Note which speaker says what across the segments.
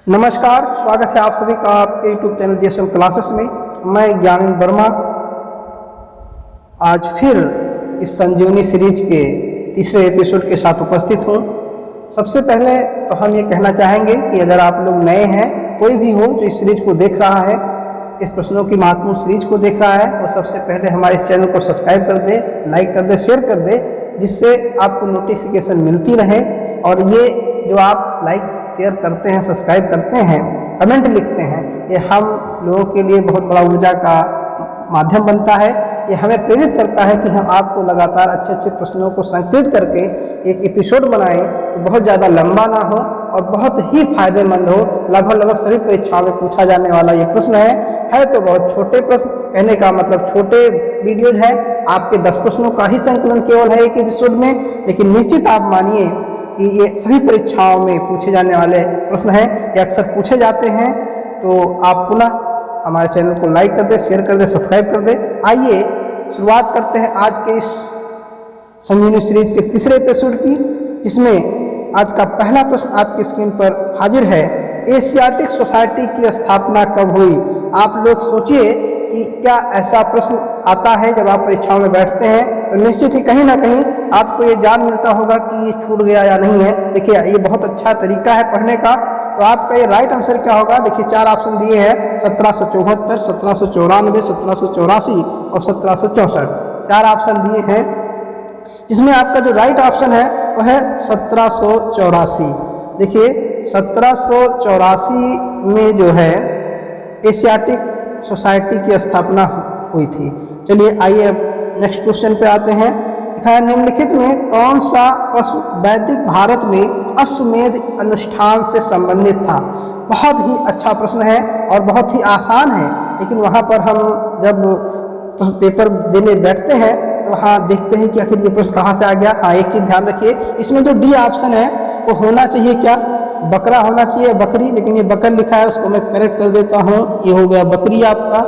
Speaker 1: नमस्कार, स्वागत है आप सभी का आपके YouTube चैनल जीएसएम क्लासेस में। मैं ज्ञानेंद्र वर्मा आज फिर इस संजीवनी सीरीज के तीसरे एपिसोड के साथ उपस्थित हूँ। सबसे पहले तो हम ये कहना चाहेंगे कि अगर आप लोग नए हैं, कोई भी हो जो इस सीरीज को देख रहा है, इस प्रश्नों की महत्वपूर्ण सीरीज को देख रहा है, वो सबसे पहले हमारे इस चैनल को सब्सक्राइब कर दे, लाइक कर दे, शेयर कर दे, जिससे आपको नोटिफिकेशन मिलती रहे। और ये जो आप लाइक शेयर करते हैं, सब्सक्राइब करते हैं, कमेंट लिखते हैं, ये हम लोगों के लिए बहुत बड़ा ऊर्जा का माध्यम बनता है। ये हमें प्रेरित करता है कि हम आपको लगातार अच्छे अच्छे प्रश्नों को संकलित करके एक एपिसोड बनाएं तो बहुत ज़्यादा लंबा ना हो और बहुत ही फायदेमंद हो। लगभग सभी परीक्षाओं में पूछा जाने वाला ये प्रश्न है तो बहुत छोटे प्रश्न, कहने का मतलब छोटे वीडियोज है। आपके 10 प्रश्नों का ही संकलन केवल है एक एपिसोड में, लेकिन निश्चित आप मानिए कि ये सभी परीक्षाओं में पूछे जाने वाले प्रश्न हैं, ये अक्सर पूछे जाते हैं। तो आप पुनः हमारे चैनल को लाइक कर दे, शेयर कर दे, सब्सक्राइब कर दे। आइए शुरुआत करते हैं आज के इस संजीवनी सीरीज के तीसरे एपिसोड की, जिसमें आज का पहला प्रश्न आपकी स्क्रीन पर हाजिर है। एशियाटिक सोसाइटी की स्थापना कब हुई? आप लोग सोचिए कि क्या ऐसा प्रश्न आता है जब आप परीक्षाओं में बैठते हैं, तो निश्चित ही कहीं ना कहीं आपको ये जान मिलता होगा कि ये छूट गया या नहीं है। देखिए, ये बहुत अच्छा तरीका है पढ़ने का। तो आपका ये राइट आंसर क्या होगा? देखिए, 4 ऑप्शन दिए हैं, 1774, 1794, 1784 और 1764। 4 ऑप्शन दिए हैं, जिसमें आपका जो राइट ऑप्शन है वो है 1784। देखिए, 1784 में जो है एशियाटिक सोसाइटी की स्थापना हुई थी। चलिए आइए अब नेक्स्ट क्वेश्चन पे आते हैं। लिखा है, निम्नलिखित में कौन सा पशु वैदिक भारत में अश्वमेध अनुष्ठान से संबंधित था? बहुत ही अच्छा प्रश्न है और बहुत ही आसान है, लेकिन वहाँ पर हम जब पेपर देने बैठते हैं तो हाँ देखते हैं कि आखिर ये प्रश्न कहाँ से आ गया। हाँ, एक चीज़ ध्यान रखिए, इसमें जो डी ऑप्शन है वो होना चाहिए क्या? बकरा होना चाहिए, बकरी, लेकिन ये बकर लिखा है, उसको मैं करेक्ट कर देता हूँ। ये हो गया बकरी आपका,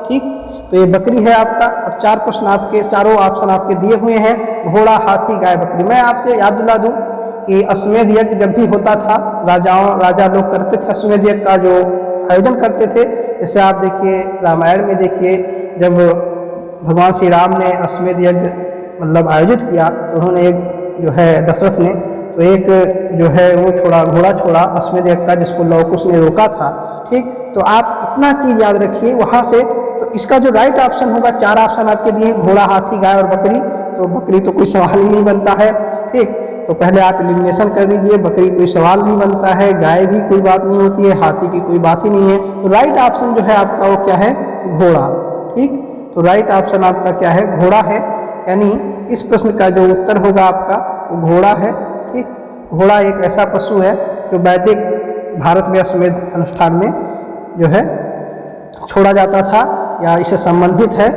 Speaker 1: ठीक, तो ये बकरी है आपका। अब 4 प्रश्न आपके, चारों ऑप्शन आपके दिए हुए हैं, घोड़ा, हाथी, गाय, बकरी। मैं आपसे याद दिला दूँ कि अश्वमेध यज्ञ जब भी होता था, राजा लोग करते थे अश्वमेध यज्ञ का जो आयोजन करते थे। जैसे आप देखिए रामायण में, देखिए जब भगवान श्री राम ने अश्वमेध यज्ञ मतलब आयोजित किया तो उन्होंने एक जो है दशरथ ने तो एक जो है वो घोड़ा छोड़ा अश्वमेध यज्ञ का, जिसको लव कुश ने रोका था। ठीक, तो आप इतना चीज़ याद रखिए वहाँ से। तो इसका जो राइट ऑप्शन होगा, 4 ऑप्शन आपके दिए, घोड़ा, हाथी, गाय और बकरी। तो बकरी तो कोई सवाल ही नहीं बनता है। ठीक, तो पहले आप एलिमिनेशन कर दीजिए, बकरी कोई सवाल नहीं बनता है, गाय भी कोई बात नहीं होती है, हाथी की कोई बात ही नहीं है। तो राइट ऑप्शन जो है आपका वो क्या है? घोड़ा। ठीक, तो राइट ऑप्शन आपका क्या है? घोड़ा है। यानी इस प्रश्न का जो उत्तर होगा आपका वो घोड़ा है। ठीक, घोड़ा एक ऐसा पशु है जो वैदिक भारत में अश्वमेध अनुष्ठान में जो है छोड़ा जाता था या इससे संबंधित है।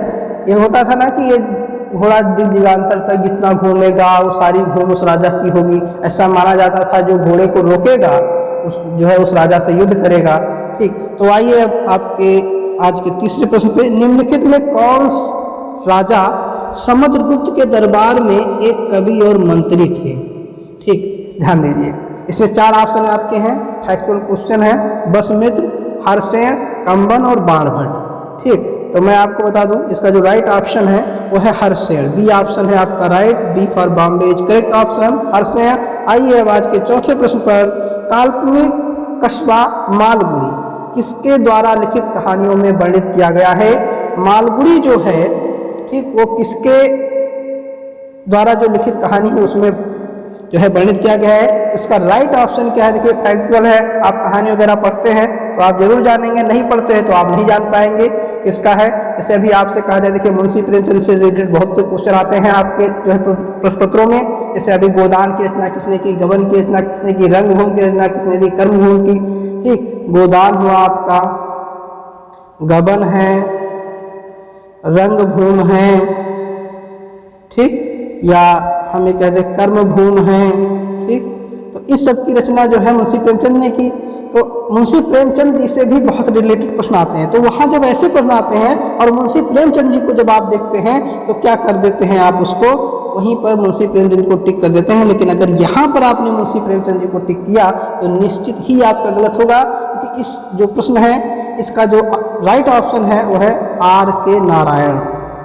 Speaker 1: ये होता था ना कि ये घोड़ा दिगांतर तक जितना घूमेगा वो सारी घूम उस राजा की होगी, ऐसा माना जाता था। जो घोड़े को रोकेगा उस जो है उस राजा से युद्ध करेगा। ठीक, तो आइए अब आपके आज के तीसरे प्रश्न पे। निम्नलिखित में कौन राजा समुद्रगुप्त के दरबार में एक कवि और मंत्री थे? ठीक, ध्यान दीजिए, इसमें 4 ऑप्शन आपके हैं, फैक्चुअल क्वेश्चन है। वसुमित्र, हर्षेण, कंबन और बाणभट्ट। ठीक, तो मैं आपको बता दूं इसका जो राइट ऑप्शन है वो है हर्षेण। बी ऑप्शन है आपका right, B for Bombay is correct option, Harshen. आइए अब आज के चौथे प्रश्न पर। काल्पनिक कस्बा मालगुड़ी किसके द्वारा लिखित कहानियों में वर्णित किया गया है? मालगुड़ी जो है, ठीक, वो किसके द्वारा जो लिखित कहानी है उसमें जो है वर्णित किया गया है? इसका राइट ऑप्शन क्या है? देखिए, फैक्चुअल है। आप कहानी वगैरह पढ़ते हैं तो आप जरूर जानेंगे, नहीं पढ़ते हैं तो आप नहीं जान पाएंगे किसका है। जैसे अभी आपसे कहा जाए, देखिए मुंशी प्रेमचंद से रिलेटेड बहुत से क्वेश्चन आते हैं आपके जो है प्रश्न पत्रों में। जैसे अभी गोदान की रचना किसने की, गबन की रचना किसने की, रंगभूमि की रचना किसने की, कर्मभूमि की। ठीक, गोदान हुआ आपका, गबन है, रंगभूमि है, ठीक, या हम ये कहते हैं कर्मभूमि है। ठीक, तो इस सब की रचना जो है मुंशी प्रेमचंद ने की। तो मुंशी प्रेमचंद जी से भी बहुत रिलेटेड प्रश्न आते हैं। तो वहाँ जब ऐसे प्रश्न आते हैं और मुंशी प्रेमचंद जी को जब आप देखते हैं तो क्या कर देते हैं, आप उसको वहीं पर मुंशी प्रेमचंद को टिक कर देते हैं। लेकिन अगर यहाँ पर आपने मुंशी प्रेमचंद जी को टिक किया तो निश्चित ही आपका गलत होगा, क्योंकि इस जो प्रश्न है इसका जो राइट ऑप्शन है वो है आर के नारायण।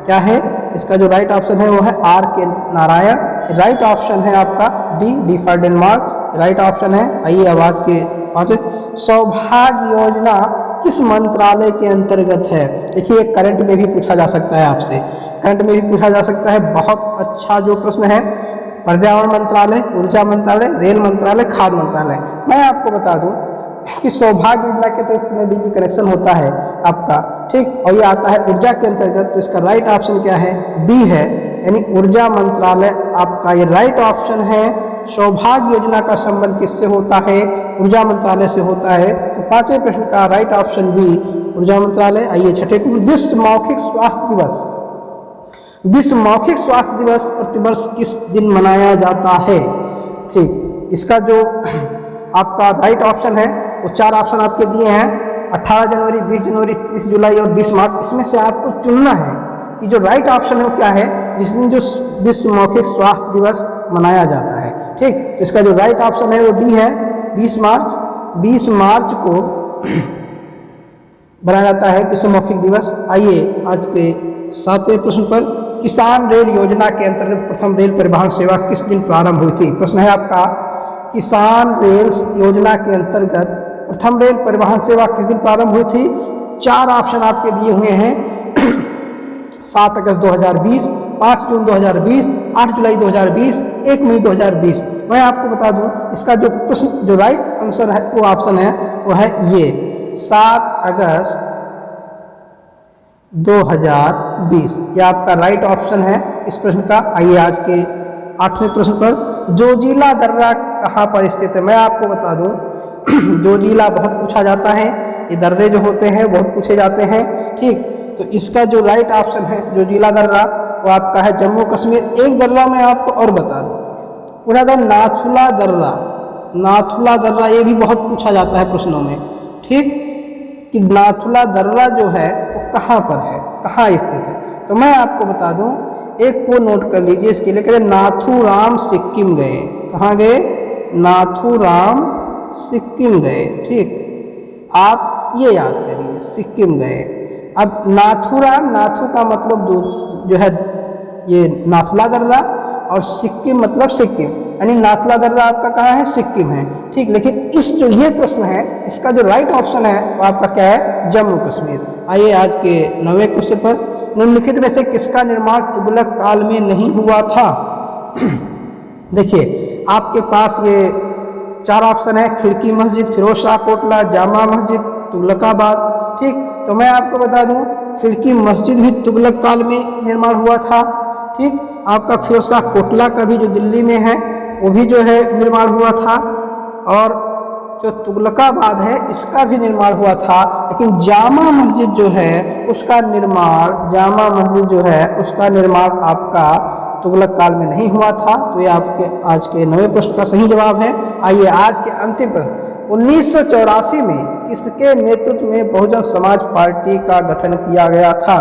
Speaker 1: क्या है इसका जो राइट ऑप्शन है वो है आर के नारायण। राइट ऑप्शन है आपका D for Denmark right option है। आइए अब आज के सौभाग्य योजना किस मंत्रालय के अंतर्गत है? देखिए करंट में भी पूछा जा सकता है आपसे, करंट में भी पूछा जा सकता है। बहुत अच्छा जो प्रश्न है, पर्यावरण मंत्रालय, ऊर्जा मंत्रालय, रेल मंत्रालय, खाद्य मंत्रालय। मैं आपको बता दूं कि सौभाग्य योजना के तहत इसमें बिजली कनेक्शन होता है आपका, ठीक, और ये आता है ऊर्जा के अंतर्गत। तो इसका राइट ऑप्शन क्या है? बी है, यानी ऊर्जा मंत्रालय आपका ये राइट ऑप्शन है। सौभाग्य योजना का संबंध किससे होता है? ऊर्जा मंत्रालय से होता है। तो पांचवें प्रश्न का राइट ऑप्शन बी ऊर्जा मंत्रालय। आइए छठे को, विश्व मौखिक स्वास्थ्य दिवस। विश्व मौखिक स्वास्थ्य दिवस प्रतिवर्ष किस दिन मनाया जाता है? ठीक, इसका जो आपका राइट ऑप्शन है वो चार ऑप्शन आपके दिए हैं, 18 जनवरी, 20 जनवरी, 30 जुलाई और 20 मार्च। इसमें से आपको चुनना है कि जो राइट ऑप्शन है वो क्या है, जिस दिन जो विश्व मौखिक स्वास्थ्य दिवस मनाया जाता है। ठीक, तो इसका जो राइट ऑप्शन है वो डी है, 20 मार्च। 20 मार्च को बनाया जाता है विश्व मौखिक दिवस। आइए आज के सातवें प्रश्न पर, किसान रेल योजना के अंतर्गत प्रथम रेल परिवहन सेवा किस दिन प्रारंभ हुई थी? प्रश्न है आपका, किसान रेल योजना के अंतर्गत प्रथम रेल परिवहन सेवा किस दिन प्रारंभ हुई थी? चार ऑप्शन आपके दिए हुए हैं, 7 अगस्त 2020, 5 जून 2020, 8 जुलाई 2020, 1 मई 2020। मैं आपको बता दूं इसका जो प्रश्न जो राइट आंसर है वो ऑप्शन है वो है ये 7 अगस्त 2020, ये आपका राइट ऑप्शन है इस प्रश्न का। आइए आज के आठवें प्रश्न पर, जोजिला दर्रा कहाँ पर स्थित है? मैं आपको बता दूं जोजिला बहुत पूछा जाता है, ये दर्रे जो होते हैं बहुत पूछे जाते हैं। ठीक, तो इसका जो राइट ऑप्शन है जोजिला दर्रा वो आपका है जम्मू कश्मीर। एक दर्रा मैं आपको और बता दूं, पूछा था नाथुला दर्रा। नाथुला दर्रा ये भी बहुत पूछा जाता है प्रश्नों में, ठीक, कि नाथुला दर्रा जो है वो कहाँ पर है, कहाँ स्थित है? तो मैं आपको बता दूं, एक को नोट कर लीजिए, इसके लिए कह नाथूराम सिक्किम गए। कहाँ गए? नाथूराम सिक्किम गए। ठीक, आप ये याद करिए, सिक्किम गए। अब नाथूराम, नाथू का मतलब जो है ये नाथुला दर्रा, और सिक्किम मतलब सिक्किम, यानी नाथुला दर्रा आपका कहाँ है? सिक्किम है। ठीक, लेकिन इस जो ये प्रश्न है इसका जो राइट ऑप्शन है वो आपका क्या है? जम्मू कश्मीर। आइए आज के 9वें क्वेश्चन पर, निम्नलिखित में से किसका निर्माण तुगलक काल में नहीं हुआ था? देखिए आपके पास ये चार ऑप्शन है, खिड़की मस्जिद, फिरोज शाह कोटला, जामा मस्जिद, तुगलकाबाद। ठीक, तो मैं आपको बता दूं खिड़की मस्जिद भी तुगलक काल में निर्माण हुआ था। ठीक, आपका फिरोज शाह कोटला का भी जो दिल्ली में है वो भी जो है निर्माण हुआ था, और जो तुगलकाबाद है इसका भी निर्माण हुआ था। लेकिन जामा मस्जिद जो है उसका निर्माण, जामा मस्जिद जो है उसका निर्माण आपका तुगलक काल में नहीं हुआ था। तो ये आपके आज के 9वें प्रश्न का सही जवाब है। आइए आज के अंतिम प्रश्न, 1984 में किसके नेतृत्व में बहुजन समाज पार्टी का गठन किया गया था?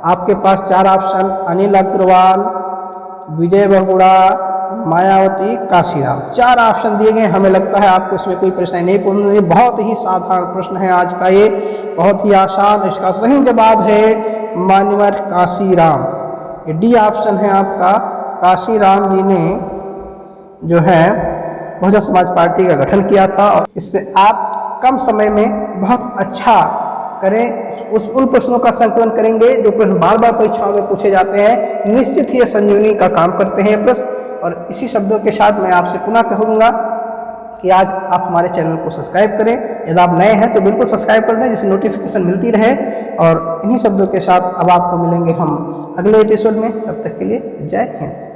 Speaker 1: आपके पास चार ऑप्शन, अनिल अग्रवाल, विजय बहुगुणा, मायावती, काशीराम। चार ऑप्शन दिए गए। हमें लगता है आपको इसमें कोई परेशानी नहीं पड़नी। बहुत ही साधारण प्रश्न है आज का, ये बहुत ही आसान। इसका सही जवाब है मान्यवर काशीराम। ये डी ऑप्शन है आपका, काशीराम जी ने जो है बहुजन समाज पार्टी का गठन किया था, और इससे आप कम समय में बहुत अच्छा करें, उन प्रश्नों का संकलन करेंगे जो प्रश्न बार बार परीक्षाओं में पूछे जाते हैं। निश्चित ही संजीवनी का काम करते हैं प्रश्न। और इसी शब्दों के साथ मैं आपसे पुनः कहूँगा कि आज आप हमारे चैनल को सब्सक्राइब करें। यदि आप नए हैं तो बिल्कुल सब्सक्राइब कर दें जिससे नोटिफिकेशन मिलती रहे। और इन्हीं शब्दों के साथ अब आपको मिलेंगे हम अगले एपिसोड में। तब तक के लिए जय हिंद।